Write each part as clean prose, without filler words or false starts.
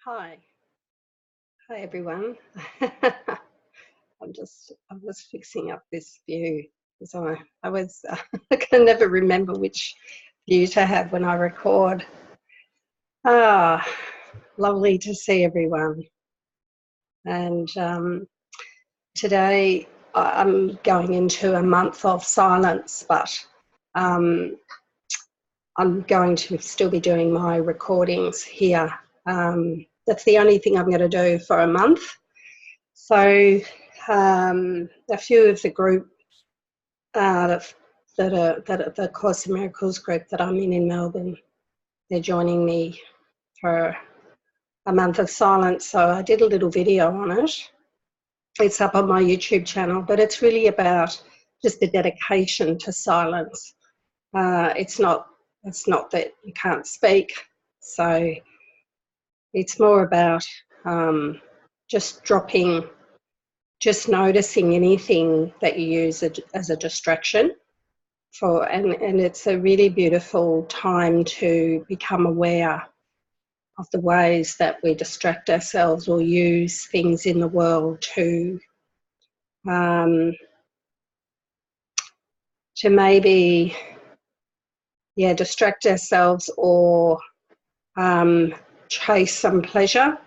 Hi, hi everyone. I was fixing up this view because I can never remember which view to have when I record. Ah, lovely to see everyone. And today I'm going into a month of silence, but I'm going to still be doing my recordings here. That's the only thing I'm going to do for a month. So a few of the group that are the Course in Miracles group that I'm in Melbourne, they're joining me for a month of silence. So I did a little video on it. It's up on my YouTube channel, but it's really about just a dedication to silence. It's not that you can't speak. So it's more about just noticing anything that you use as a distraction and it's a really beautiful time to become aware of the ways that we distract ourselves or use things in the world to maybe distract ourselves or chase some pleasure.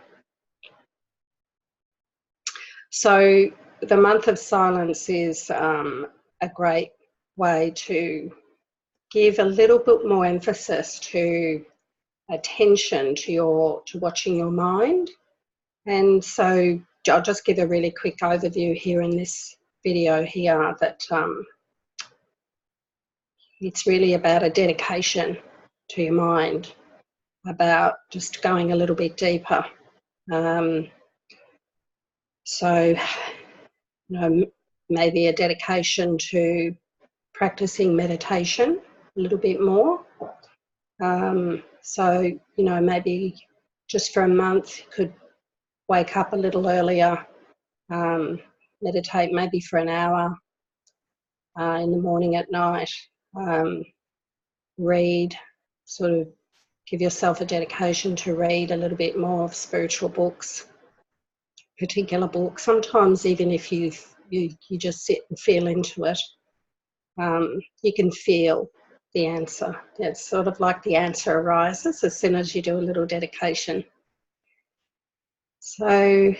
So the month of silence is a great way to give a little bit more emphasis to attention to watching your mind. And so I'll just give a really quick overview here in this video here that it's really about a dedication to your mind, about just going a little bit deeper. So, maybe a dedication to practicing meditation a little bit more. So, maybe just for a month you could wake up a little earlier, meditate maybe for an hour in the morning, at night, read, sort of give yourself a dedication to read a little bit more of spiritual books, particular books. Sometimes even if you just sit and feel into it, you can feel the answer. It's sort of like the answer arises as soon as you do a little dedication. So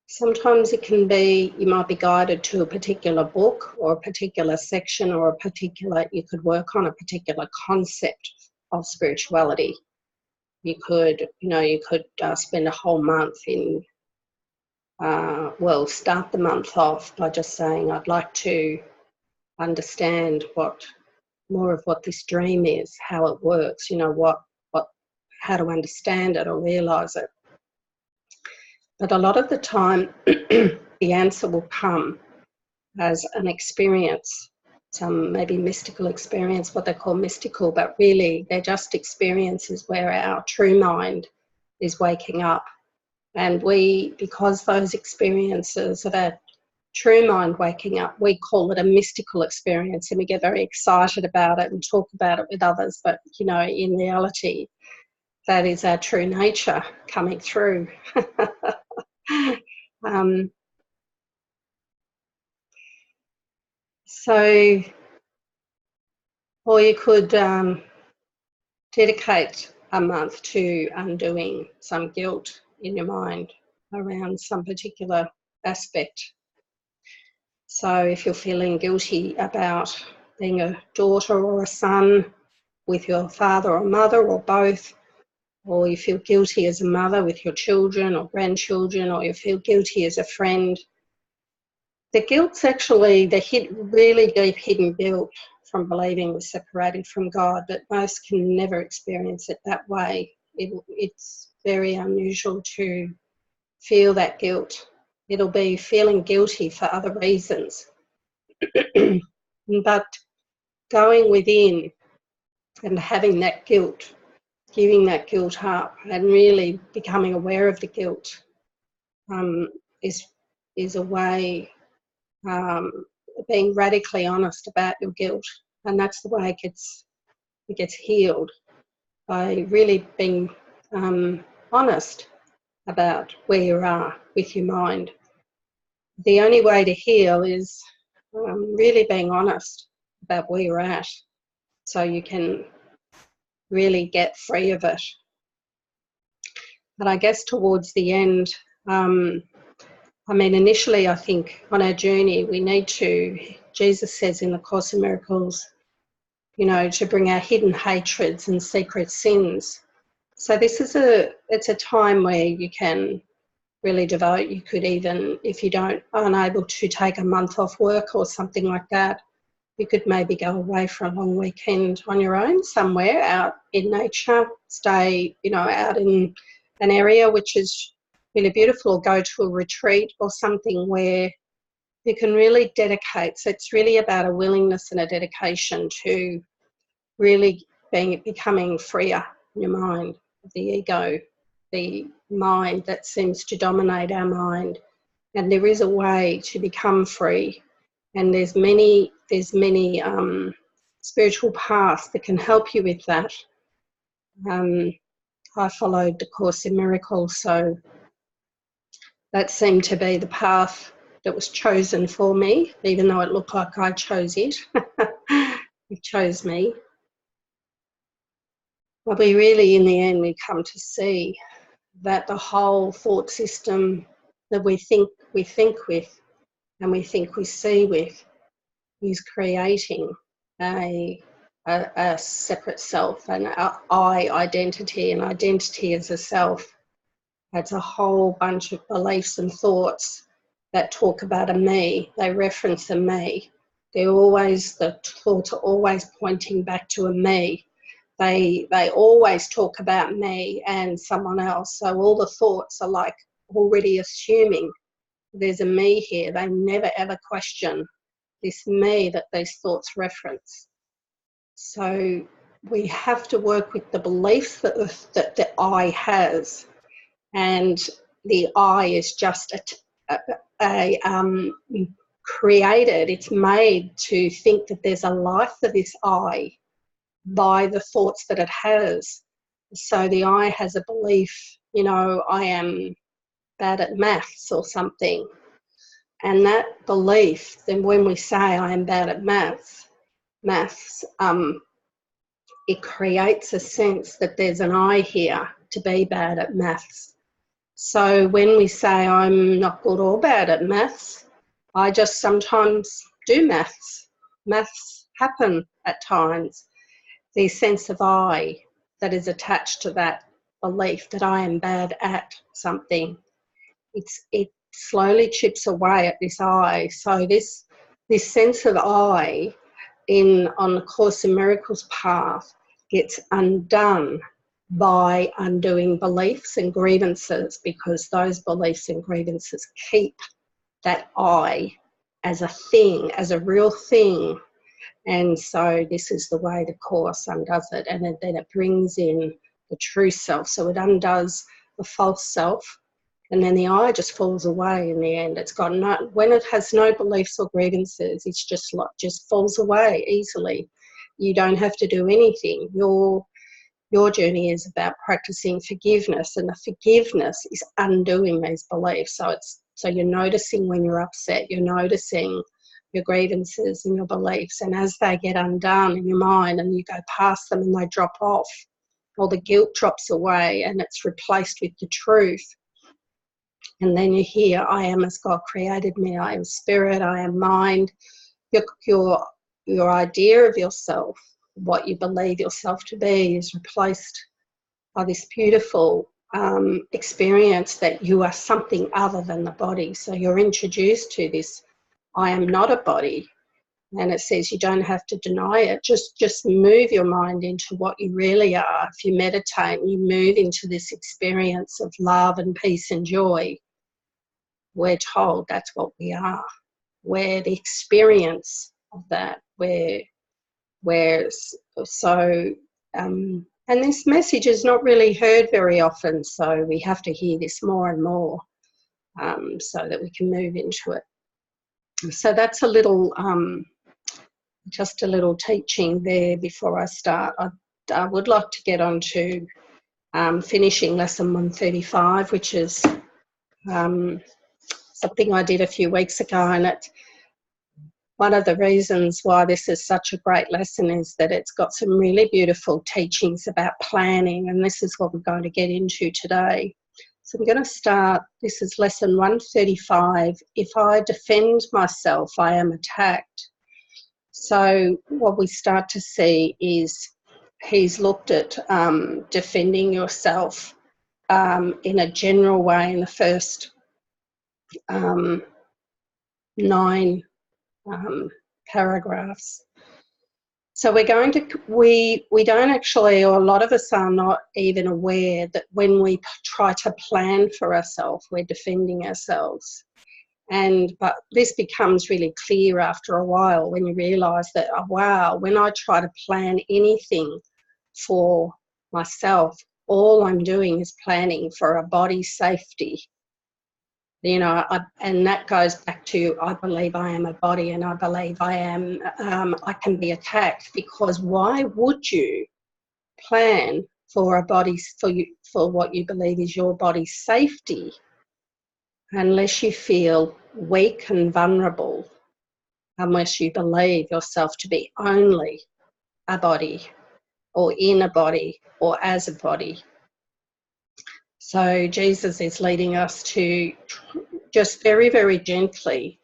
sometimes it can be, you might be guided to a particular book or a particular section or you could work on a particular concept of spirituality. You could spend a whole month in, start the month off by just saying, I'd like to understand more of what this dream is, how it works, how to understand it or realise it. But a lot of the time, the answer will come as an experience, some maybe mystical experience, what they call mystical, but really they're just experiences where our true mind is waking up. And because those experiences of our true mind waking up, we call it a mystical experience and we get very excited about it and talk about it with others. But, in reality, that is our true nature coming through. So, or you could dedicate a month to undoing some guilt in your mind around some particular aspect. So if you're feeling guilty about being a daughter or a son with your father or mother or both, or you feel guilty as a mother with your children or grandchildren, or you feel guilty as a friend, the guilt's actually the really deep hidden guilt from believing we're separated from God, but most can never experience it that way. It's very unusual to feel that guilt. It'll be feeling guilty for other reasons. But going within and having that guilt, giving that guilt up and really becoming aware of the guilt is a way being radically honest about your guilt, and that's the way it gets healed, by really being honest about where you are with your mind. The only way to heal is really being honest about where you're at, so you can really get free of it. But I guess towards the end, I mean, initially I think on our journey we need to, Jesus says in the Course in Miracles, you know, to bring our hidden hatreds and secret sins. So this is it's a time where you can really devote. You could even, if you aren't able to take a month off work or something like that, you could maybe go away for a long weekend on your own somewhere out in nature, stay, you know, out in an area which is really beautiful, or go to a retreat or something where you can really dedicate. So it's really about a willingness and a dedication to really becoming freer in your mind, the ego, the mind that seems to dominate our mind. And there is a way to become free, and there's many spiritual paths that can help you with that. I followed the Course in Miracles, so that seemed to be the path that was chosen for me, even though it looked like I chose it. It chose me. But we really, in the end, we come to see that the whole thought system that we think with and we think we see with is creating a separate self, an I identity, and identity as a self. It's a whole bunch of beliefs and thoughts that talk about a me. They reference a me. The thoughts are always pointing back to a me. They always talk about me and someone else. So all the thoughts are like already assuming there's a me here. They never ever question this me that these thoughts reference. So we have to work with the beliefs that the I has, and the I is just created. It's made to think that there's a life for this I by the thoughts that it has. So the I has a belief, you know, I am bad at maths or something. And that belief, then when we say I am bad at maths, it creates a sense that there's an I here to be bad at maths. So when we say I'm not good or bad at maths, I just sometimes do maths. Maths happen at times. The sense of I that is attached to that belief that I am bad at something, it slowly chips away at this I. So this sense of I on the Course in Miracles path gets undone by undoing beliefs and grievances, because those beliefs and grievances keep that I as a thing, as a real thing. And so this is the way the Course undoes it, and then it brings in the true self. So it undoes the false self, and then the I just falls away in the end. It's got no, when it has no beliefs or grievances, it's just falls away easily. You don't have to do anything. Your journey is about practicing forgiveness, and the forgiveness is undoing these beliefs. So you're noticing when you're upset, you're noticing your grievances and your beliefs, and as they get undone in your mind and you go past them and they drop off, or the guilt drops away and it's replaced with the truth. And then you hear, I am as God created me, I am spirit, I am mind. Your idea of yourself, what you believe yourself to be, is replaced by this beautiful experience that you are something other than the body. So you're introduced to this, I am not a body. And it says you don't have to deny it. Just move your mind into what you really are. If you meditate and you move into this experience of love and peace and joy, we're told that's what we are. We're the experience of that. And this message is not really heard very often, so we have to hear this more and more so that we can move into it. So that's a little, just a little teaching there before I start. I would like to get on to finishing lesson 135, which is something I did a few weeks ago, and it's one of the reasons why this is such a great lesson is that it's got some really beautiful teachings about planning, and this is what we're going to get into today. So I'm going to start, this is lesson 135, if I defend myself, I am attacked. So what we start to see is he's looked at defending yourself in a general way in the first 9 paragraphs. So we're going to, we don't actually, or a lot of us are not even aware that when we try to plan for ourselves, we're defending ourselves. But this becomes really clear after a while when you realise that, oh, wow, when I try to plan anything for myself, all I'm doing is planning for a body safety. You know, and that goes back to, I believe I am a body, and I believe I am, I can be attacked, because why would you plan for a body, for what you believe is your body's safety, unless you feel weak and vulnerable, unless you believe yourself to be only a body, or in a body, or as a body. So Jesus is leading us to just very, very gently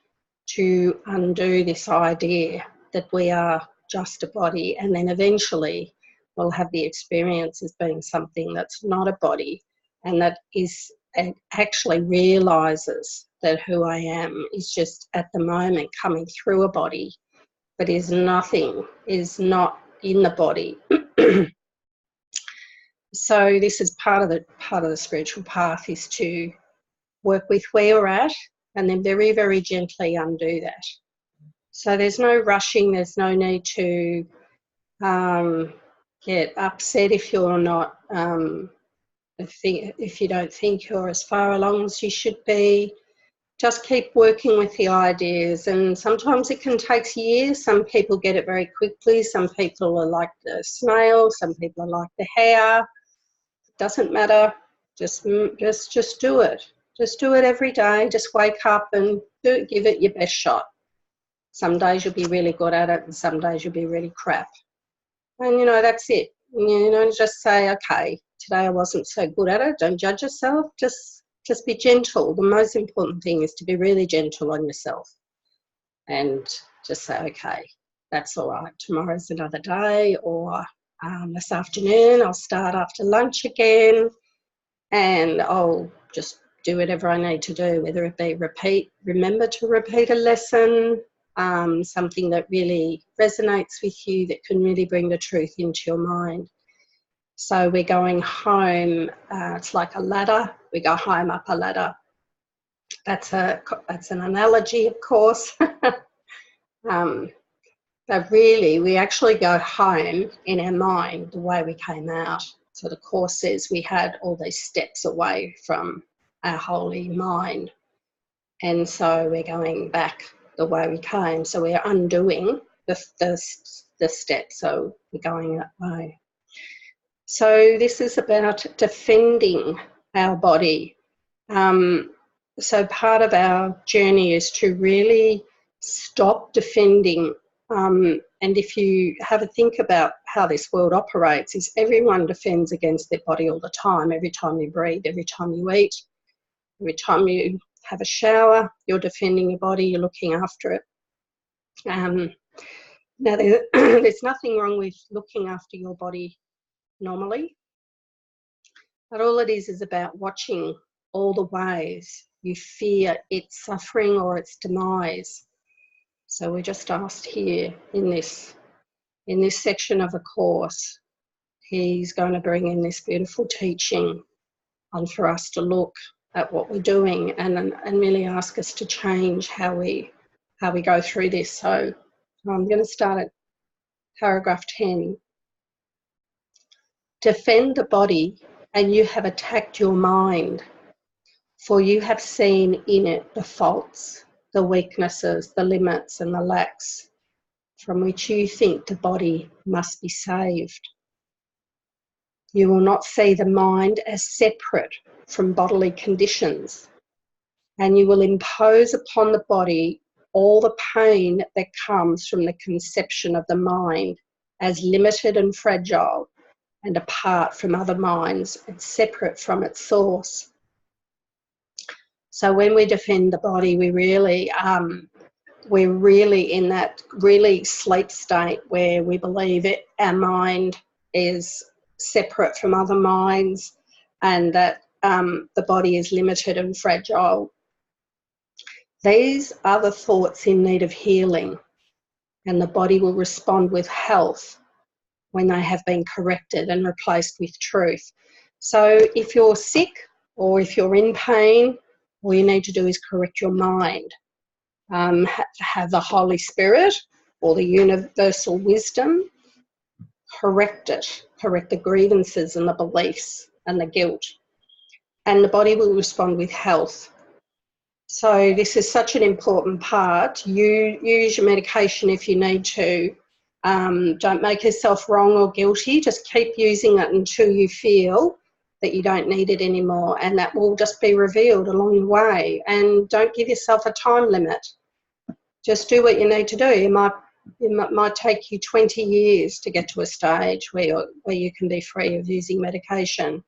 to undo this idea that we are just a body, and then eventually we'll have the experience as being something that's not a body, and that is, and actually realises that who I am is just at the moment coming through a body, but is nothing, is not in the body. So this is part of the spiritual path, is to work with where we're at, and then very, very gently undo that. So there's no rushing, there's no need to get upset if you're not, if you don't think you're as far along as you should be. Just keep working with the ideas, and sometimes it can take years. Some people get it very quickly, some people are like the snail, some people are like the hare. It doesn't matter, just do it. Just do it every day. Just wake up and give it your best shot. Some days you'll be really good at it, and some days you'll be really crap. And, you know, that's it. You know, just say, okay, today I wasn't so good at it. Don't judge yourself. Just be gentle. The most important thing is to be really gentle on yourself, and just say, okay, that's all right. Tomorrow's another day, or this afternoon I'll start after lunch again, and I'll just do whatever I need to do, whether it be remember to repeat a lesson, something that really resonates with you, that can really bring the truth into your mind. So we're going home, it's like a ladder, we go home up a ladder. That's an analogy, of course. But really, we actually go home in our mind the way we came out. So the Course says we had all these steps away from our holy mind. And so we're going back the way we came. So we're undoing the steps, so we're going that way. So this is about defending our body. So part of our journey is to really stop defending. And if you have a think about how this world operates, is everyone defends against their body all the time. Every time you breathe, every time you eat, every time you have a shower, you're defending your body, you're looking after it. Now, there's nothing wrong with looking after your body normally, but all it is about watching all the ways you fear its suffering or its demise. So we're just asked here in this section of the Course, he's going to bring in this beautiful teaching on for us to look at what we're doing and really ask us to change how we go through this. So I'm going to start at paragraph 10. Defend the body, and you have attacked your mind, for you have seen in it the faults, the weaknesses, the limits and the lacks from which you think the body must be saved. You will not see the mind as separate from bodily conditions, and you will impose upon the body all the pain that comes from the conception of the mind as limited and fragile and apart from other minds and separate from its source. So when we defend the body, we're really in that really sleep state where we believe our mind is separate from other minds and that the body is limited and fragile. These are the thoughts in need of healing, and the body will respond with health when they have been corrected and replaced with truth. So if you're sick or if you're in pain, all you need to do is correct your mind. Have the Holy Spirit or the universal wisdom correct it, correct the grievances and the beliefs and the guilt, and the body will respond with health. So this is such an important part. You use your medication if you need to. Don't make yourself wrong or guilty. Just keep using it until you feel that you don't need it anymore, and that will just be revealed along the way. And don't give yourself a time limit. Just do what you need to do. It might take you 20 years to get to a stage where you can be free of using medication.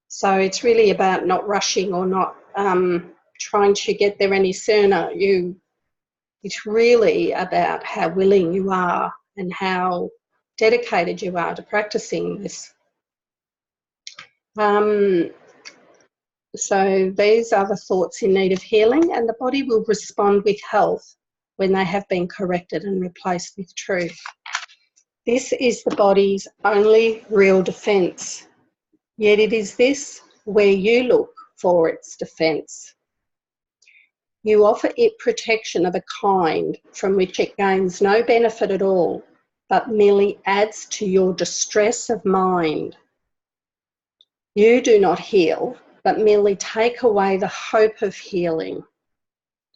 So it's really about not rushing or not trying to get there any sooner. It's really about how willing you are and how dedicated you are to practicing this. So these are the thoughts in need of healing, and the body will respond with health when they have been corrected and replaced with truth. This is the body's only real defence, yet it is this where you look for its defence. You offer it protection of a kind from which it gains no benefit at all, but merely adds to your distress of mind. You do not heal, but merely take away the hope of healing.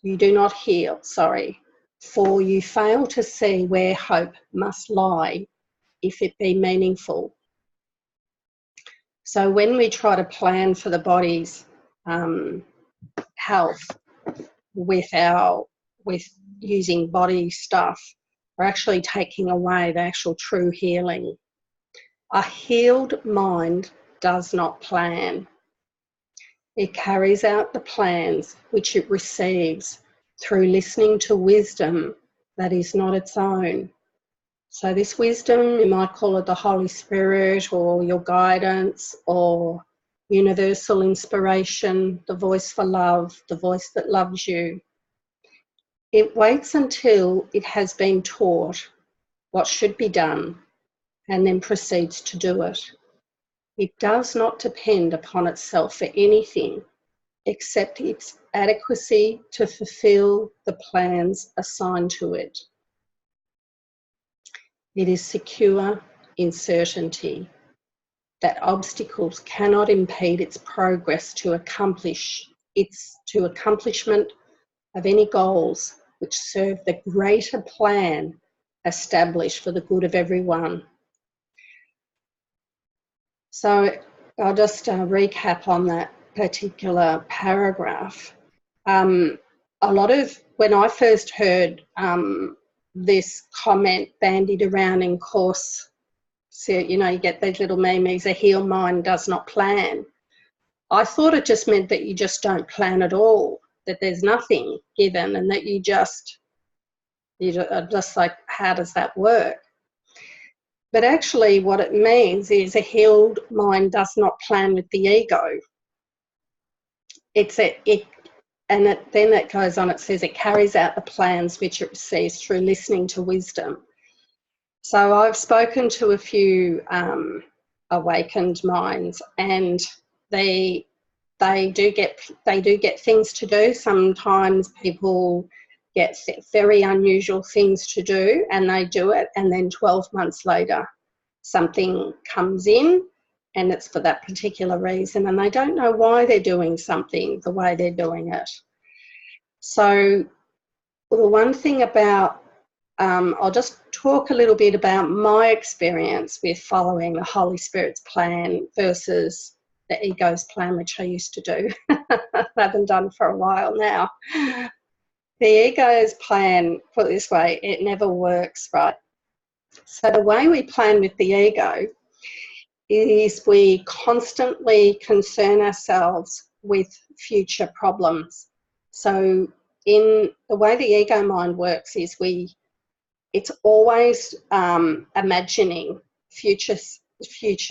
You do not heal, for you fail to see where hope must lie if it be meaningful. So when we try to plan for the body's health with using body stuff, we're actually taking away the actual true healing. A healed mind does not plan. It carries out the plans which it receives through listening to wisdom that is not its own. So this wisdom, you might call it the Holy Spirit or your guidance or universal inspiration, the voice for love, the voice that loves you. It waits until it has been taught what should be done and then proceeds to do it. It does not depend upon itself for anything except its adequacy to fulfill the plans assigned to it. It is secure in certainty that obstacles cannot impede its progress to accomplishment of any goals which serve the greater plan established for the good of everyone. So I'll just recap on that particular paragraph. When I first heard this comment bandied around in course, so you get these little memes, a healed mind does not plan. I thought it just meant that you just don't plan at all, that there's nothing given and that you're just like, how does that work? But actually what it means is a healed mind does not plan with the ego. Then it goes on, it says it carries out the plans which it receives through listening to wisdom. So I've spoken to a few awakened minds, and they do get things to do. Sometimes people get very unusual things to do and they do it, and then 12 months later something comes in and it's for that particular reason, and they don't know why they're doing something the way they're doing it. So the one thing about I'll just talk a little bit about my experience with following the Holy Spirit's plan versus the ego's plan, which I used to do. I haven't done for a while now. The ego's plan, put it this way, it never works, right? So the way we plan with the ego is we constantly concern ourselves with future problems. So in the way the ego mind works is it's always imagining future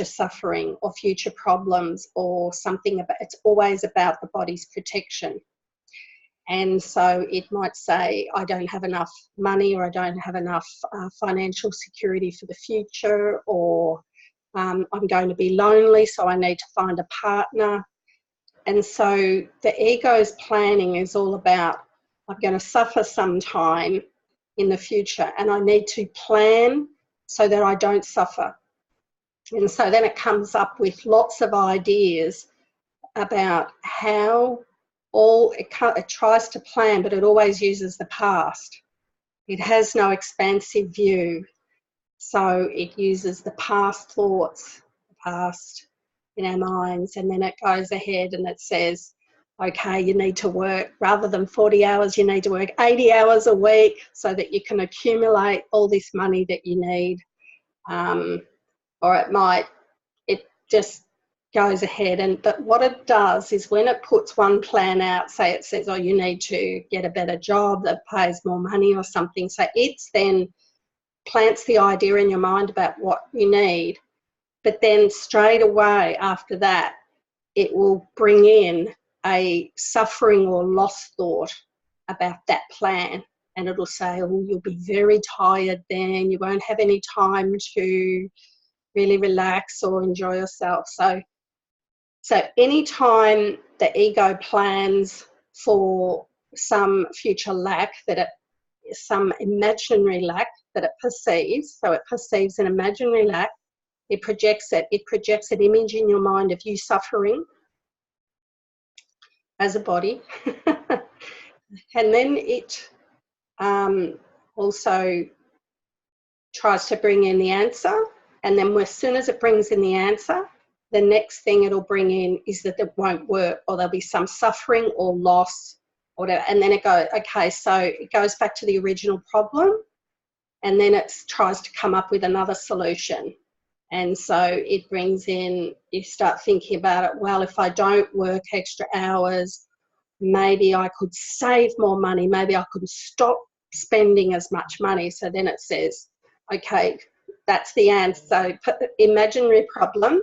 suffering or future problems or something about, it's always about the body's protection. And so it might say, I don't have enough money, or I don't have enough financial security for the future, or I'm going to be lonely, so I need to find a partner. And so the ego's planning is all about, I'm going to suffer sometime in the future, and I need to plan so that I don't suffer. And so then it comes up with lots of ideas about how it tries to plan, but it always uses the past. It has no expansive view. So it uses the past thoughts, the past in our minds, and then it goes ahead and it says, okay, you need to work, rather than 40 hours, you need to work 80 hours a week so that you can accumulate all this money that you need. Or it just goes ahead. But what it does is when it puts one plan out, say it says, oh, you need to get a better job that pays more money or something. So it's then plants the idea in your mind about what you need. But then straight away after that, it will bring in a suffering or loss thought about that plan. And it'll say, oh, you'll be very tired then, you won't have any time to really relax or enjoy yourself. So anytime the ego plans for some future lack, some imaginary lack that it perceives, so it perceives an imaginary lack, it projects an image in your mind of you suffering as a body. And then it also tries to bring in the answer. And then as soon as it brings in the answer, the next thing it'll bring in is that it won't work, or there'll be some suffering or loss or whatever. And then it goes, okay, so it goes back to the original problem, and then it tries to come up with another solution. And so it brings in, you start thinking about it, well, if I don't work extra hours, maybe I could save more money, maybe I could stop spending as much money. So then it says, okay, that's the answer. So imaginary problem,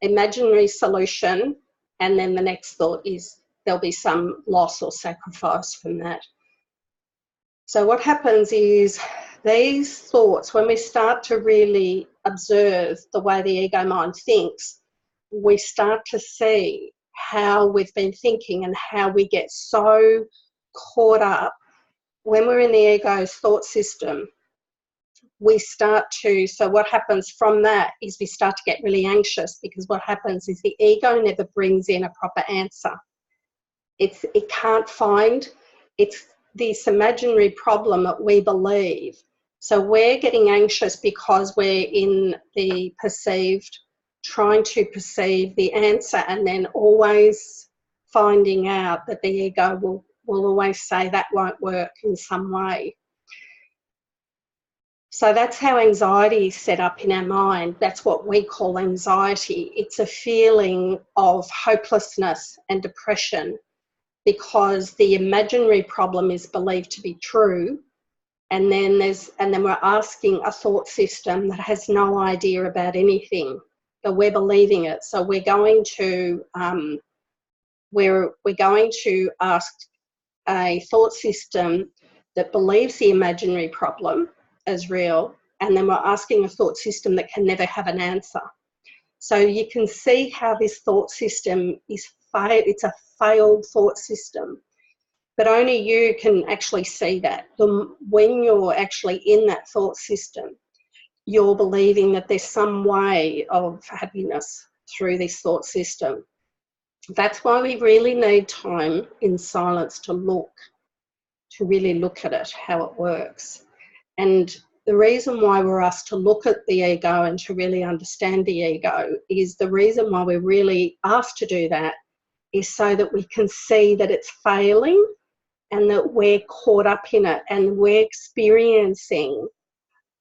imaginary solution, and then the next thought is there'll be some loss or sacrifice from that. So what happens is these thoughts, when we start to really observe the way the ego mind thinks, we start to see how we've been thinking and how we get so caught up. When we're in the ego's thought system, so what happens from that is we start to get really anxious, because what happens is the ego never brings in a proper answer. It can't find, it's this imaginary problem that we believe. So we're getting anxious because we're in the trying to perceive the answer, and then always finding out that the ego will always say that won't work in some way. So that's how anxiety is set up in our mind. That's what we call anxiety. It's a feeling of hopelessness and depression because the imaginary problem is believed to be true, and then we're asking a thought system that has no idea about anything, but we're believing it. So we're going to ask a thought system that believes the imaginary problem as real, and then we're asking a thought system that can never have an answer. So you can see how this thought system it's a failed thought system, but only you can actually see that. When you're actually in that thought system, you're believing that there's some way of happiness through this thought system. That's why we really need time in silence to really look at it, how it works. And the reason why we're asked to look at the ego and to really understand the ego is the reason why we're really asked to do that is so that we can see that it's failing and that we're caught up in it and we're experiencing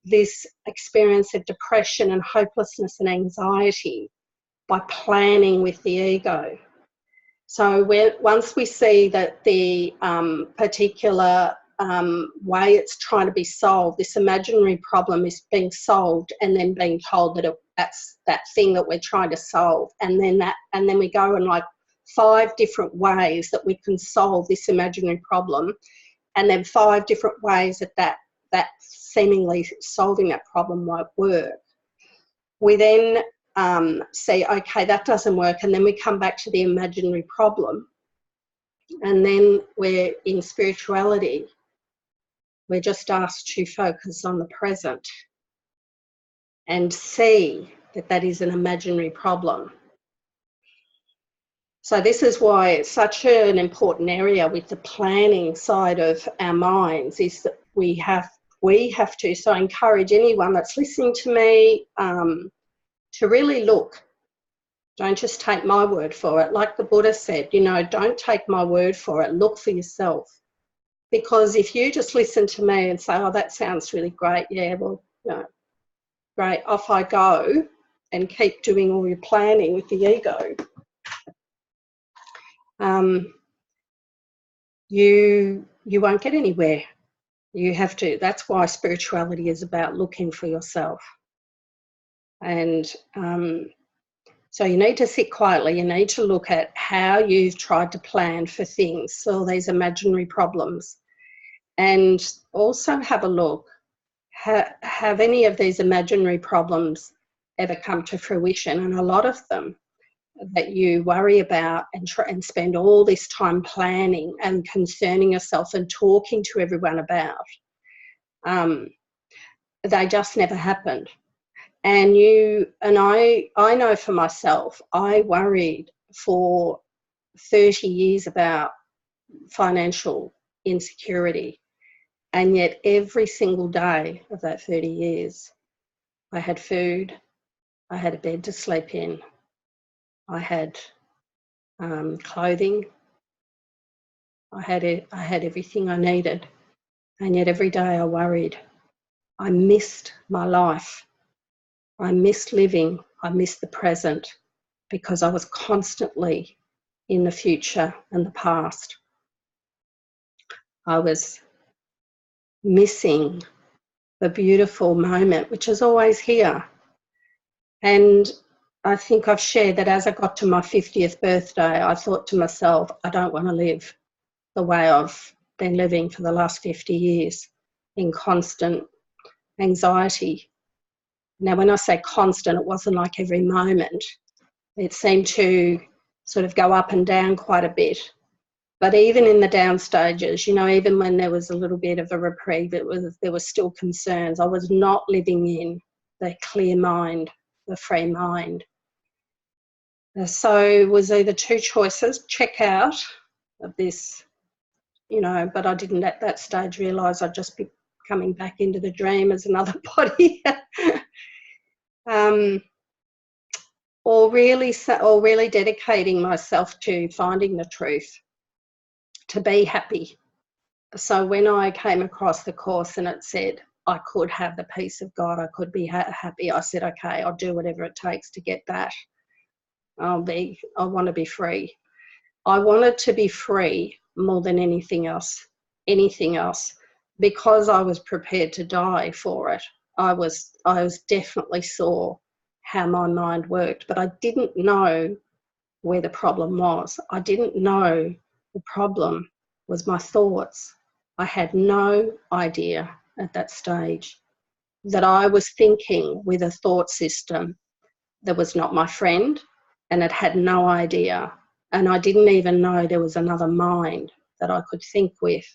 this experience of depression and hopelessness and anxiety by planning with the ego. So once we see that the particular way it's trying to be solved, this imaginary problem is being solved and then being told that that's that thing that we're trying to solve, and then we go in like 5 different ways that we can solve this imaginary problem, and then 5 different ways that seemingly solving that problem won't work. We then say, okay, that doesn't work, and then we come back to the imaginary problem, and then we're in spirituality. We're just asked to focus on the present and see that that is an imaginary problem. So this is why it's such an important area with the planning side of our minds, is that we have to. So I encourage anyone that's listening to me to really look. Don't just take my word for it. Like the Buddha said, you know, don't take my word for it. Look for yourself. Because if you just listen to me and say, oh, that sounds really great, yeah, well, no, great, off I go, and keep doing all your planning with the ego, you won't get anywhere. You have to. That's why spirituality is about looking for yourself. And so you need to sit quietly. You need to look at how you've tried to plan for things, so these imaginary problems, and also have a look. Have any of these imaginary problems ever come to fruition? And a lot of them that you worry about and spend all this time planning and concerning yourself and talking to everyone about, they just never happened. And I know for myself, I worried for 30 years about financial insecurity, and yet every single day of that 30 years, I had food, I had a bed to sleep in, I had clothing, I had everything I needed, and yet every day I worried. I missed my life. I missed living. I missed the present because I was constantly in the future and the past. I was missing the beautiful moment, which is always here. And I think I've shared that as I got to my 50th birthday, I thought to myself, I don't want to live the way I've been living for the last 50 years in constant anxiety. Now, when I say constant, it wasn't like every moment. It seemed to sort of go up and down quite a bit. But even in the down stages, you know, even when there was a little bit of a reprieve, there were still concerns. I was not living in the clear mind, the free mind. So it was either 2 choices: check out of this, you know, but I didn't at that stage realise I'd just be coming back into the dream as another body. Or really dedicating myself to finding the truth, to be happy. So when I came across the course and it said I could have the peace of God, I could be happy, I said, okay, I'll do whatever it takes to get that. I want to be free. I wanted to be free more than anything else, because I was prepared to die for it. I was definitely saw how my mind worked, but I didn't know where the problem was. I didn't know the problem was my thoughts. I had no idea at that stage that I was thinking with a thought system that was not my friend, and it had no idea. And I didn't even know there was another mind that I could think with,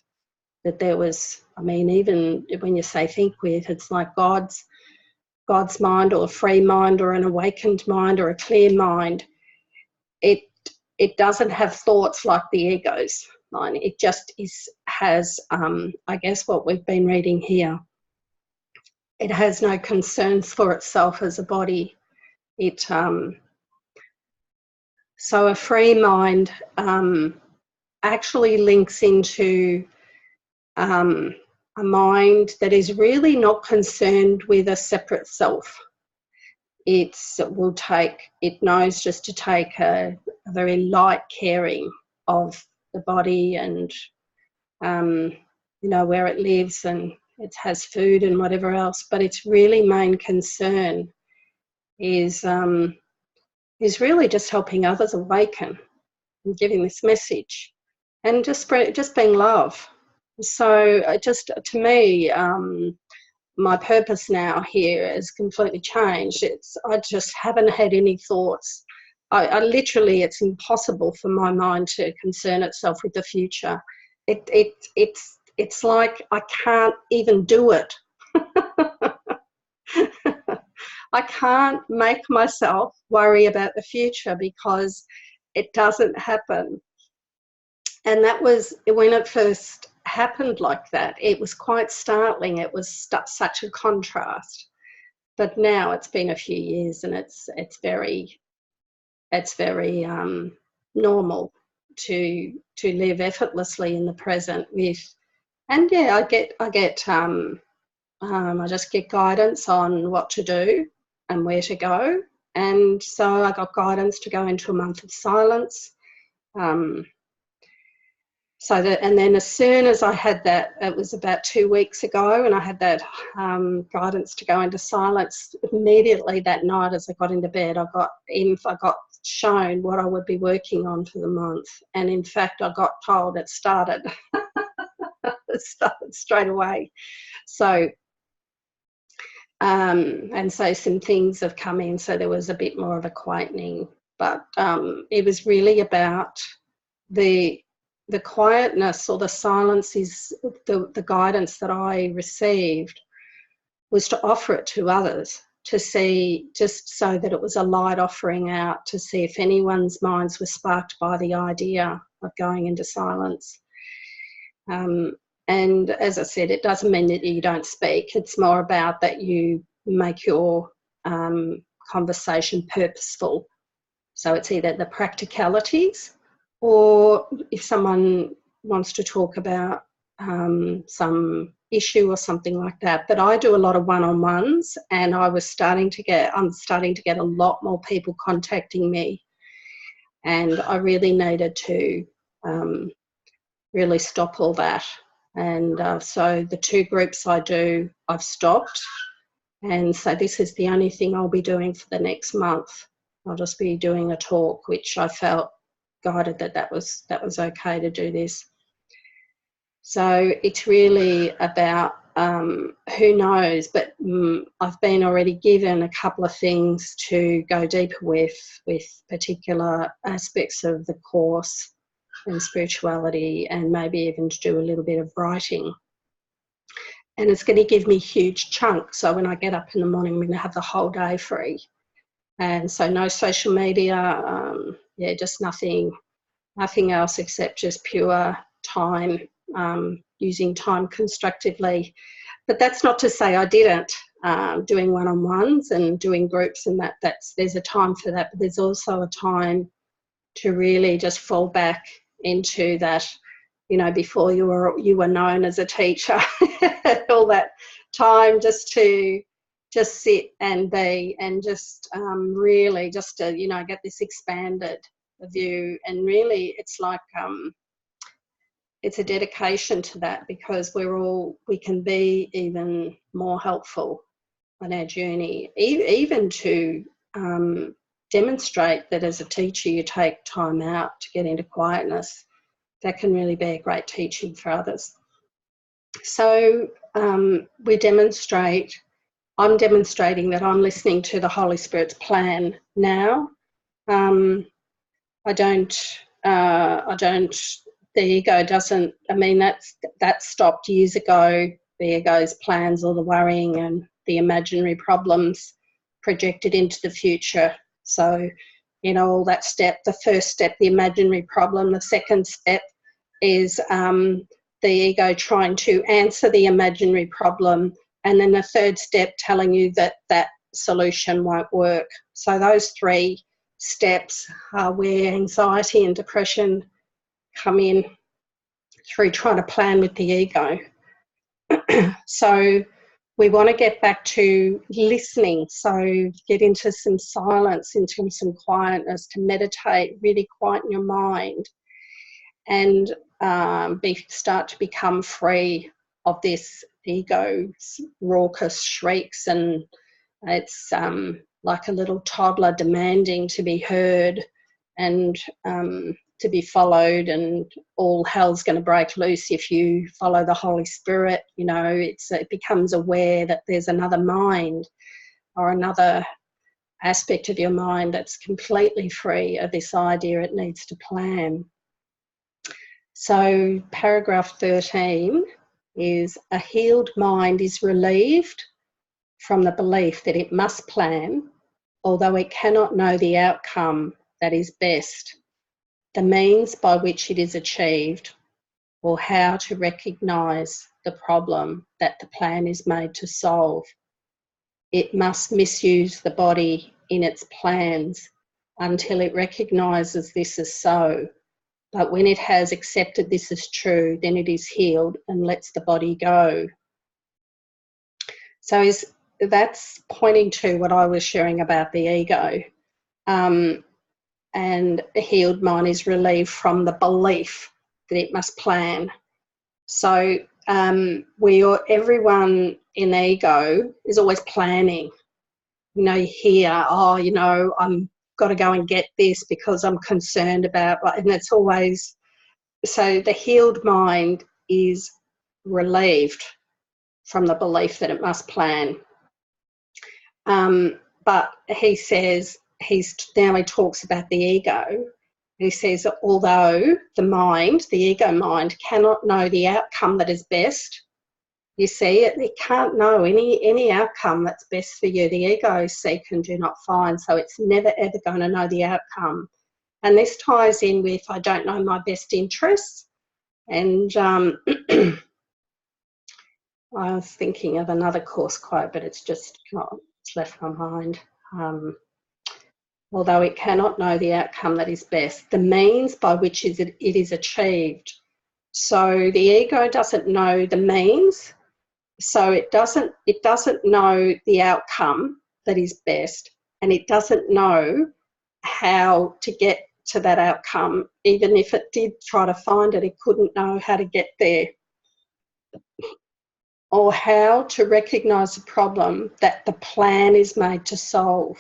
that there was, I mean, even when you say think with, it's like God's mind, or a free mind, or an awakened mind, or a clear mind. It doesn't have thoughts like the ego's mind. It just has, I guess, what we've been reading here, it has no concerns for itself as a body. So a free mind actually links into a mind that is really not concerned with a separate self. It knows just to take a very light caring of the body and, where it lives, and it has food and whatever else. But its really main concern is really just helping others awaken and giving this message and just being love. So to me, my purpose now here has completely changed. I just haven't had any thoughts. I literally, it's impossible for my mind to concern itself with the future. It's like I can't even do it. I can't make myself worry about the future because it doesn't happen. And that was when it first happened like that. It was quite startling. It was such a contrast. But now it's been a few years, and it's very normal to live effortlessly in the present with. And yeah, I just get guidance on what to do and where to go. And so I got guidance to go into a month of silence. And then as soon as I had that, it was about 2 weeks ago, and I had that guidance to go into silence. Immediately that night, as I got into bed, I got shown what I would be working on for the month. And in fact, I got told it started. It started straight away. So, and so some things have come in. So there was a bit more of a quietening, but it was really about the quietness or the silence is the guidance that I received was to offer it to others, to see, just so that it was a light offering out, to see if anyone's minds were sparked by the idea of going into silence. And as I said, it doesn't mean that you don't speak. It's more about that you make your conversation purposeful. So it's either the practicalities, or if someone wants to talk about some issue or something like that. But I do a lot of one-on-ones, and I'm starting to get a lot more people contacting me, and I really needed to really stop all that. And so the 2 groups I do, I've stopped, and so this is the only thing I'll be doing for the next month. I'll just be doing a talk, which I felt guided that was okay to do this. So it's really about who knows, but I've been already given a couple of things to go deeper with particular aspects of the course and spirituality, and maybe even to do a little bit of writing. And it's going to give me huge chunks. So when I get up in the morning, I'm going to have the whole day free. And so no social media, just nothing else except just pure time, using time constructively. But that's not to say I didn't, doing one-on-ones and doing groups, and there's a time for that, but there's also a time to really just fall back into that, before you were known as a teacher, all that time just to sit and be, and just really just to, get this expanded view. And really it's like, it's a dedication to that, because we can be even more helpful on our journey, even to demonstrate that as a teacher you take time out to get into quietness. That can really be a great teaching for others. So I'm demonstrating that I'm listening to the Holy Spirit's plan now. The ego doesn't, that stopped years ago. The ego's plans, all the worrying and the imaginary problems projected into the future. So, all that step, the first step, the imaginary problem, the second step is the ego trying to answer the imaginary problem and then the third step telling you that that solution won't work. So those 3 steps are where anxiety and depression come in, through trying to plan with the ego. So we want to get back to listening, so get into some silence, into some quietness, to meditate, really quieten your mind, and start to become free of this ego's raucous shrieks, and it's like a little toddler demanding to be heard and to be followed, and all hell's going to break loose if you follow the Holy Spirit. You know, it becomes aware that there's another mind or another aspect of your mind that's completely free of this idea it needs to plan. So paragraph 13 is, a healed mind is relieved from the belief that it must plan, although it cannot know the outcome that is best, the means by which it is achieved, or how to recognise the problem that the plan is made to solve. It must misuse the body in its plans until it recognises this as so. But when it has accepted this as true, then it is healed and lets the body go. So that's pointing to what I was sharing about the ego. And a healed mind is relieved from the belief that it must plan. So everyone in ego is always planning. You know, you hear, oh, you know, I'm got to go and get this because I'm concerned about, and it's always, so the healed mind is relieved from the belief that it must plan. But he says, he talks about the ego. He says, although the ego mind, cannot know the outcome that is best, you see, it can't know any outcome that's best for you. The ego seek and do not find, so it's never ever going to know the outcome. And this ties in with, I don't know my best interests. And I was thinking of another course quote, but it's left my mind. Although it cannot know the outcome that is best, the means by which it is achieved. So the ego doesn't know the means, so it doesn't know the outcome that is best, and it doesn't know how to get to that outcome. Even if it did try to find it, it couldn't know how to get there, or how to recognise the problem that the plan is made to solve.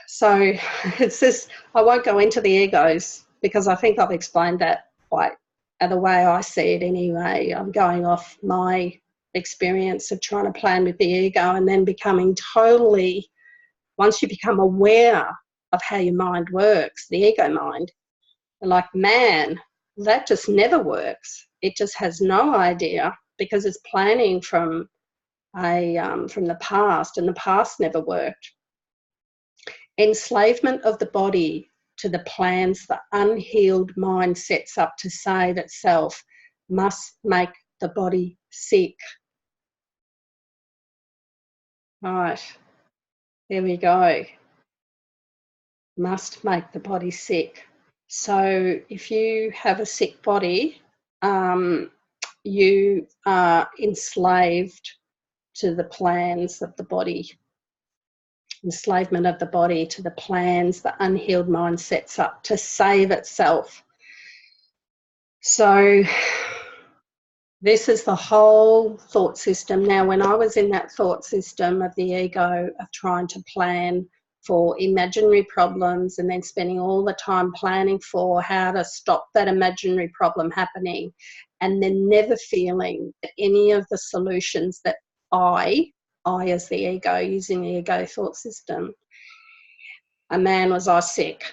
So it's this, I won't go into the egos because I think I've explained that quite the way I see it anyway. I'm going off my experience of trying to plan with the ego, and then becoming totally, once you become aware of how your mind works, the ego mind, like, man, that just never works. It just has no idea because it's planning from the past, and the past never worked. Enslavement of the body to the plans the unhealed mind sets up to save itself must make the body sick. Right, there we go. Must make the body sick. So if you have a sick body, you are enslaved to the plans of the body. Enslavement of the body to the plans the unhealed mind sets up to save itself. So this is the whole thought system. Now, when I was in that thought system of the ego, of trying to plan for imaginary problems and then spending all the time planning for how to stop that imaginary problem happening, and then never feeling that any of the solutions that I as the ego, using the ego thought system, was I sick.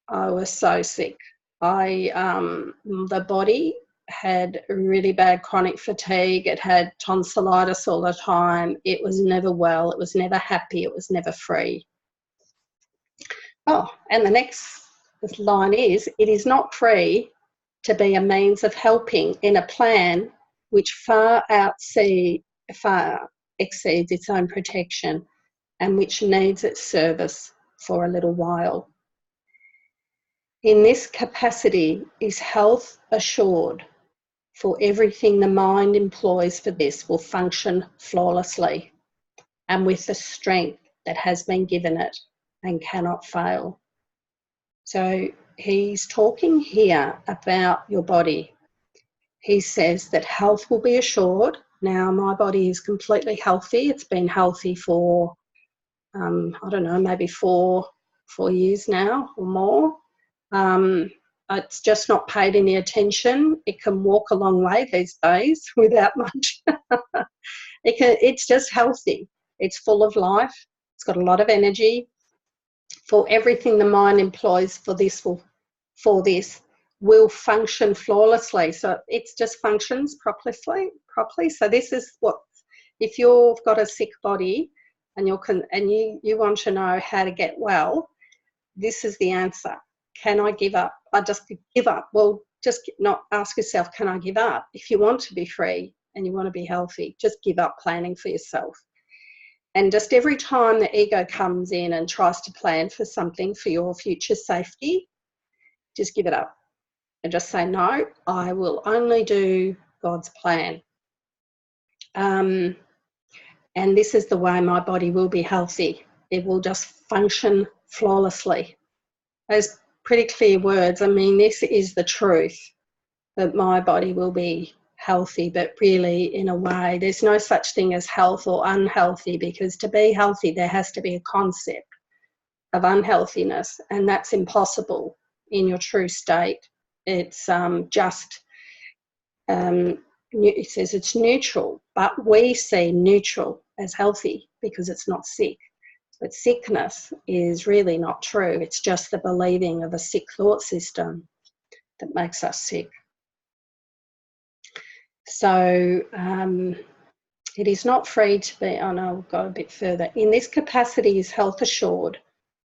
I was so sick. The body had really bad chronic fatigue. It had tonsillitis all the time. It was never well. It was never happy. It was never free. Oh, and the next line is, it is not free to be a means of helping in a plan which far exceeds its own protection and which needs its service for a little while. In this capacity is health assured, for everything the mind employs for this will function flawlessly and with the strength that has been given it and cannot fail. So he's talking here about your body. He says that health will be assured. Now, my body is completely healthy. It's been healthy for, I don't know, maybe four years now or more. It's just not paid any attention. It can walk a long way these days without much. It's just healthy. It's full of life. It's got a lot of energy. For everything the mind employs for this will function flawlessly. So it just functions properly. So this is what, if you've got a sick body and you want to know how to get well, this is the answer. Can I give up? I just give up. Well, just not ask yourself, can I give up? If you want to be free and you want to be healthy, just give up planning for yourself. And just every time the ego comes in and tries to plan for something for your future safety, just give it up and just say, no, I will only do God's plan. And this is the way my body will be healthy. It will just function flawlessly. Those pretty clear words. I mean, this is the truth, that my body will be healthy, but really, in a way, there's no such thing as health or unhealthy, because to be healthy, there has to be a concept of unhealthiness, and that's impossible in your true state. It's it says it's neutral, but we see neutral as healthy because it's not sick. But sickness is really not true. It's just the believing of a sick thought system that makes us sick. So it is not free to be, oh no, I'll go a bit further. In this capacity is health assured,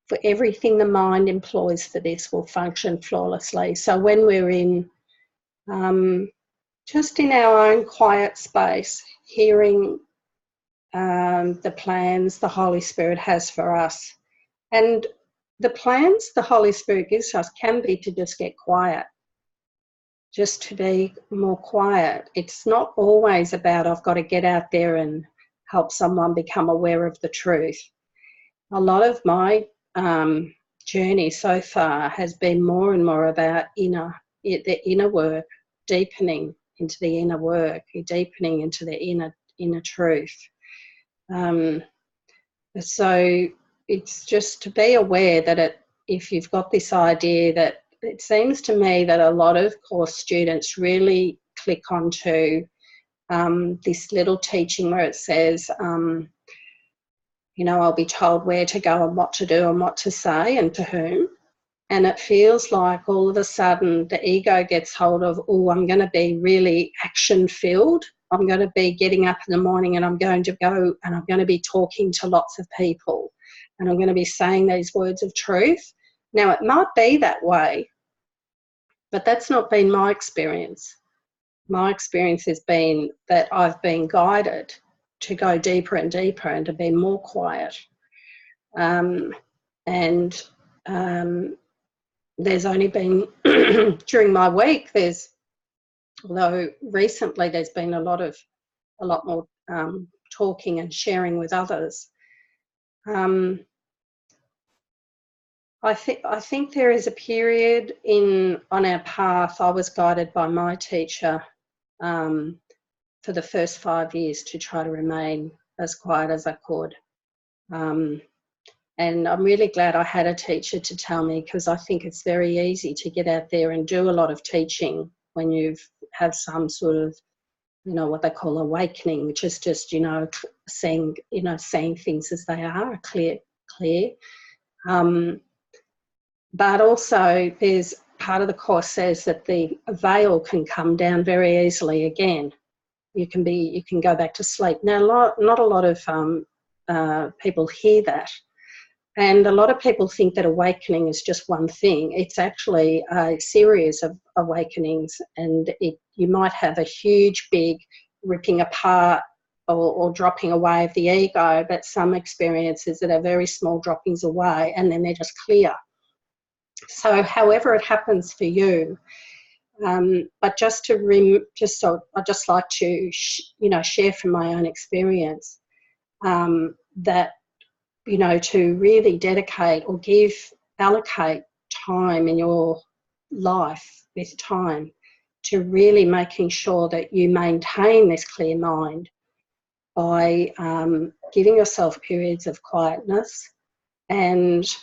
for everything the mind employs for this will function flawlessly. So when we're in, just in our own quiet space, hearing the plans the Holy Spirit has for us. And the plans the Holy Spirit gives us can be to just get quiet, just to be more quiet. It's not always about I've got to get out there and help someone become aware of the truth. A lot of my journey so far has been more and more about the inner work, deepening into the inner work, deepening into the inner truth. So it's just to be aware that if you've got this idea, that it seems to me that a lot of course students really click onto this little teaching where it says, I'll be told where to go and what to do and what to say and to whom. And it feels like all of a sudden the ego gets hold of, oh, I'm going to be really action-filled. I'm going to be getting up in the morning and I'm going to go and I'm going to be talking to lots of people and I'm going to be saying these words of truth. Now, it might be that way, but that's not been my experience. My experience has been that I've been guided to go deeper and deeper and to be more quiet. There's only been, during my week, although recently there's been a lot more talking and sharing with others. I think there is a period on our path. I was guided by my teacher for the first 5 years to try to remain as quiet as I could. And I'm really glad I had a teacher to tell me, because I think it's very easy to get out there and do a lot of teaching when you've had some sort of, what they call awakening, which is just, seeing things as they are, clear. But also there's part of the course says that the veil can come down very easily again. You can go back to sleep. Now, not a lot of people hear that. And a lot of people think that awakening is just one thing. It's actually a series of awakenings, and you might have a huge, big ripping apart or dropping away of the ego, but some experiences that are very small droppings away, and then they're just clear. So however it happens for you, but just so I'd just like to share from my own experience that to really dedicate or allocate time in your life with time to really making sure that you maintain this clear mind by giving yourself periods of quietness and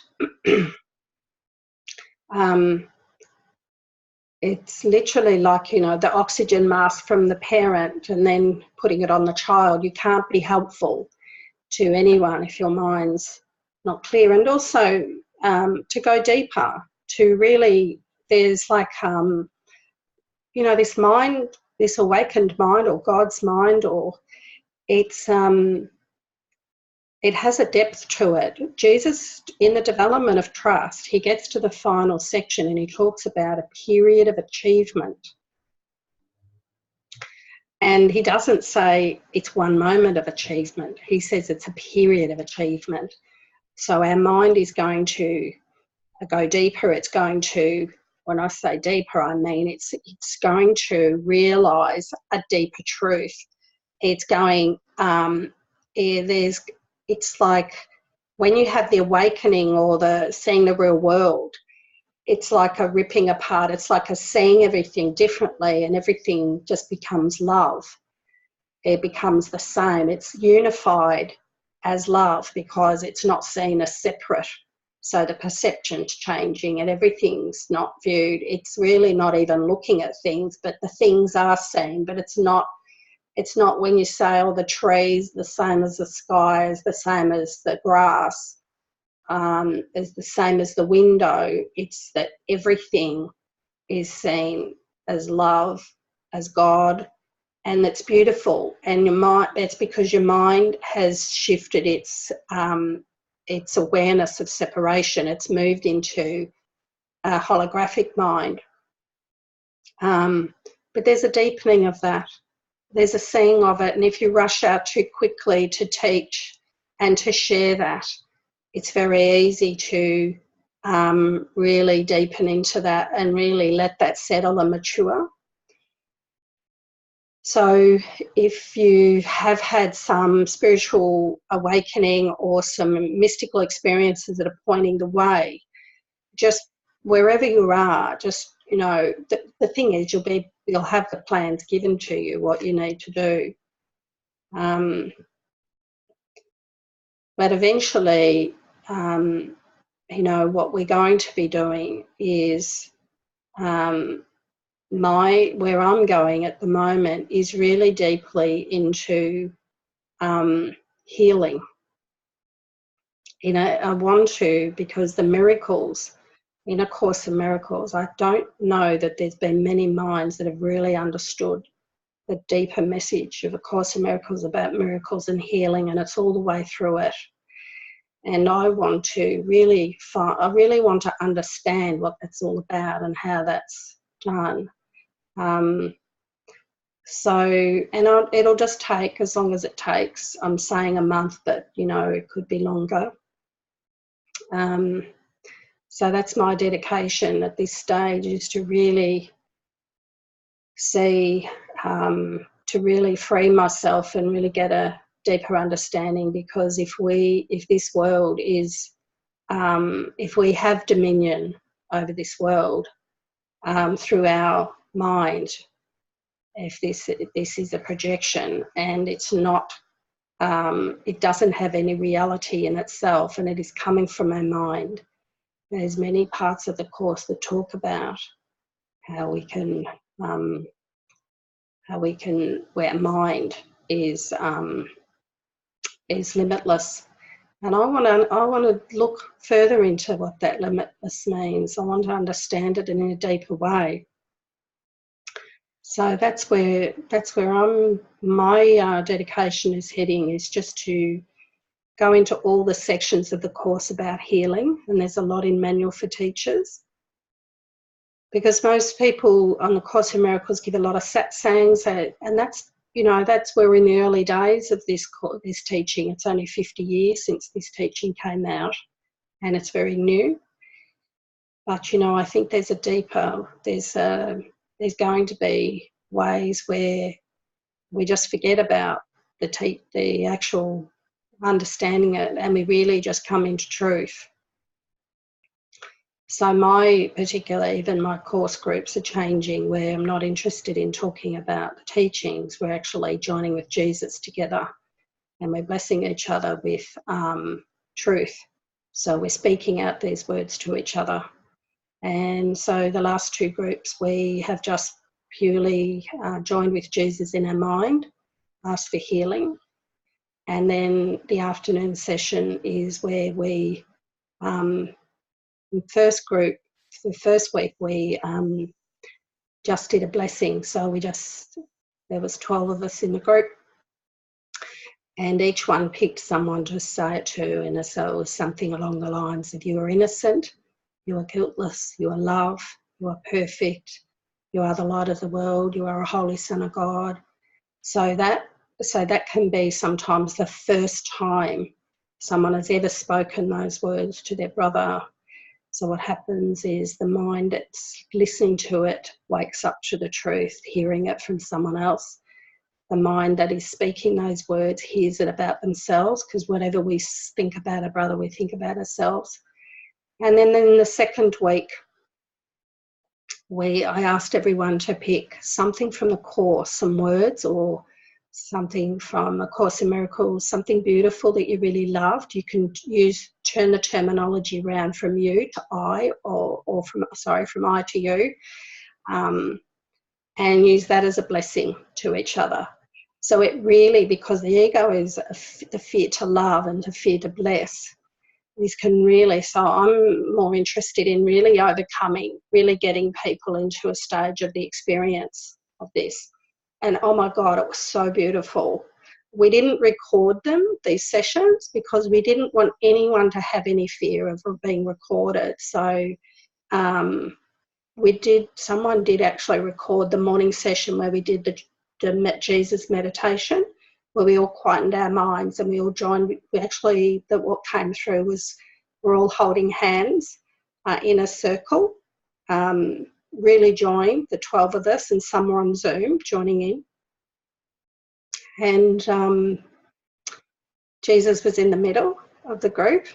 it's literally like, the oxygen mask from the parent and then putting it on the child. You can't be helpful to anyone if your mind's not clear. And also to go deeper, to really, there's like, this mind, this awakened mind or God's mind, or it has a depth to it. Jesus, in the development of trust, he gets to the final section and he talks about a period of achievement. And he doesn't say it's one moment of achievement. He says it's a period of achievement. So our mind is going to go deeper. It's going to, when I say deeper, I mean it's going to realise a deeper truth. It's going, it's like when you have the awakening or the seeing the real world, it's like a ripping apart. It's like a seeing everything differently and everything just becomes love. It becomes the same. It's unified as love because it's not seen as separate. So the perception's changing and everything's not viewed. It's really not even looking at things, but the things are seen, but it's not when you say, oh, the trees, the same as the sky, is the same as the grass, is the same as the window. It's that everything is seen as love, as God, and it's beautiful. And your mind, that's because your mind has shifted its awareness of separation. It's moved into a holographic mind. But there's a deepening of that. There's a seeing of it, and if you rush out too quickly to teach and to share that, it's very easy to really deepen into that and really let that settle and mature. So if you have had some spiritual awakening or some mystical experiences that are pointing the way, just wherever you are, just, the thing is you'll have the plans given to you, what you need to do. But eventually, what we're going to be doing is where I'm going at the moment is really deeply into healing. I want to, because the miracles in A Course in Miracles, I don't know that there's been many minds that have really understood the deeper message of A Course in Miracles about miracles and healing, and it's all the way through it. And I want to really want to understand what that's all about and how that's done. It'll just take as long as it takes. I'm saying a month, but it could be longer. So that's my dedication at this stage, is to really see, to really free myself and really get a deeper understanding. Because if this world is, if we have dominion over this world through our mind, if this is a projection and it's not, it doesn't have any reality in itself, and it is coming from our mind. There's many parts of the Course that talk about how we can, where mind is limitless. And I want to look further into what that limitless means. I want to understand it in a deeper way. So that's where my dedication is heading, is just to go into all the sections of the course about healing, and there's a lot in Manual for Teachers. Because most people on the Course in Miracles give a lot of satsangs, and that's, you know, that's where in the early days of this teaching, it's only 50 years since this teaching came out, and it's very new. But, you know, I think there's a deeper, there's going to be ways where we just forget about the actual understanding it, and we really just come into truth. So even my course groups are changing, where I'm not interested in talking about the teachings. We're actually joining with Jesus together, and we're blessing each other with truth. So we're speaking out these words to each other. And so the last two groups, we have just purely joined with Jesus in our mind, asked for healing. And then the afternoon session is where we, the first group, the first week, we just did a blessing. So there was 12 of us in the group, and each one picked someone to say it to, and so it was something along the lines of, you are innocent, you are guiltless, you are love, you are perfect, you are the light of the world, you are a holy son of God. So that can be sometimes the first time someone has ever spoken those words to their brother. So what happens is the mind that's listening to it wakes up to the truth, hearing it from someone else. The mind that is speaking those words hears it about themselves, because whatever we think about a brother, we think about ourselves. And then in the second week, I asked everyone to pick something from the Course, some words or something from A Course in Miracles, something beautiful that you really loved. You can turn the terminology around from you to I, or from I to you, and use that as a blessing to each other. So it really, because the ego is the fear to love and the fear to bless, this can really, so I'm more interested in really overcoming, really getting people into a stage of the experience of this. And oh my God, it was so beautiful. We didn't record them, these sessions, because we didn't want anyone to have any fear of being recorded. So someone did actually record the morning session where we did the Jesus meditation, where we all quietened our minds and we all joined. What came through was we're all holding hands in a circle, really joined, the 12 of us, and some were on Zoom joining in. And Jesus was in the middle of the group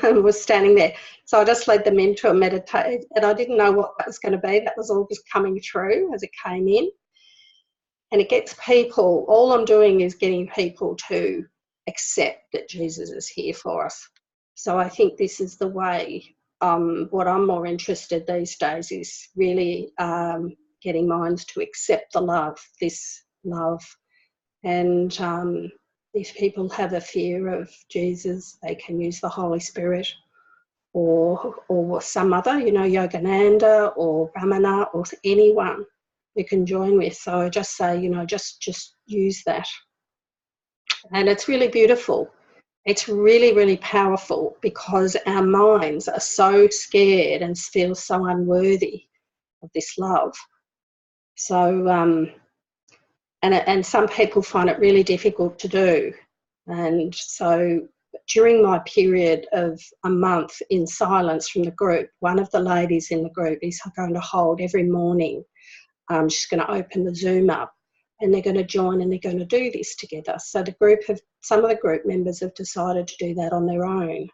and was standing there. So I just led them into a meditation, and I didn't know what that was going to be. That was all just coming through as it came in. And it gets people, all I'm doing is getting people to accept that Jesus is here for us. So I think this is the way, what I'm more interested these days is really getting minds to accept the love, this love. And if people have a fear of Jesus, they can use the Holy Spirit or some other, Yogananda or Brahmana or anyone you can join with. So I just say, just use that. And it's really beautiful. It's really, really powerful, because our minds are so scared and feel so unworthy of this love. So, and some people find it really difficult to do. And so during my period of a month in silence from the group, one of the ladies in the group is going to hold every morning. She's going to open the Zoom up, and they're going to join and they're going to do this together. So some of the group members have decided to do that on their own,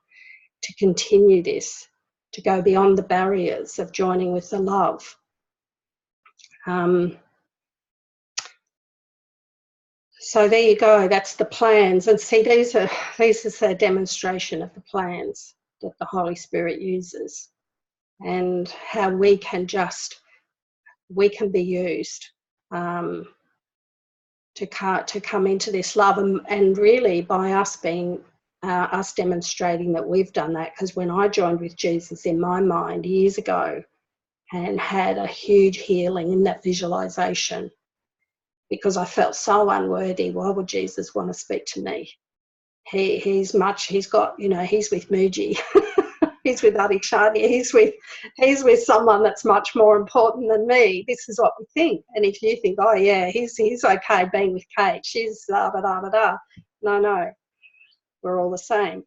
to continue this, to go beyond the barriers of joining with the love. So there you go, that's the plans. And see, these is a demonstration of the plans that the Holy Spirit uses, and how we can be used to come into this love, and really by us being us demonstrating that we've done that. Because when I joined with Jesus in my mind years ago and had a huge healing in that visualization, because I felt so unworthy. Why would Jesus want to speak to me? he's got, you know, he's with Muji. He's with Adhikshani. He's with someone that's much more important than me. This is what we think. And if you think, oh yeah, he's okay being with Kate, she's da da da da da. No, we're all the same.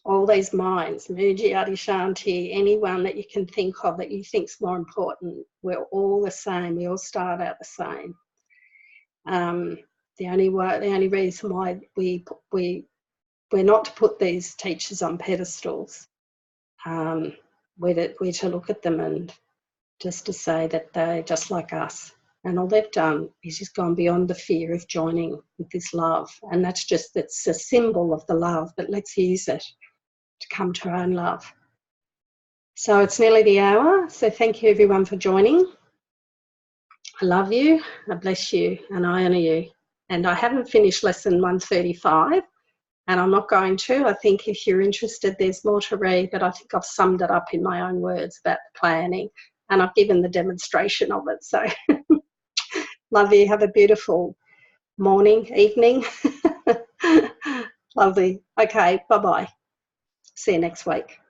All these minds, Muji, Adhikshani, anyone that you can think of that you think's more important, we're all the same. We all start out the same. The only reason why we're not to put these teachers on pedestals. We're to look at them and just to say that they're just like us, and all they've done is just gone beyond the fear of joining with this love, and it's a symbol of the love, but let's use it to come to our own love. So it's nearly the hour, so thank you everyone for joining. I love you, I bless you, and I honour you. And I haven't finished lesson 135, and I'm not going to. I think if you're interested, there's more to read, but I think I've summed it up in my own words about the planning, and I've given the demonstration of it. So love you. Have a beautiful morning, evening. Lovely. Okay, bye-bye. See you next week.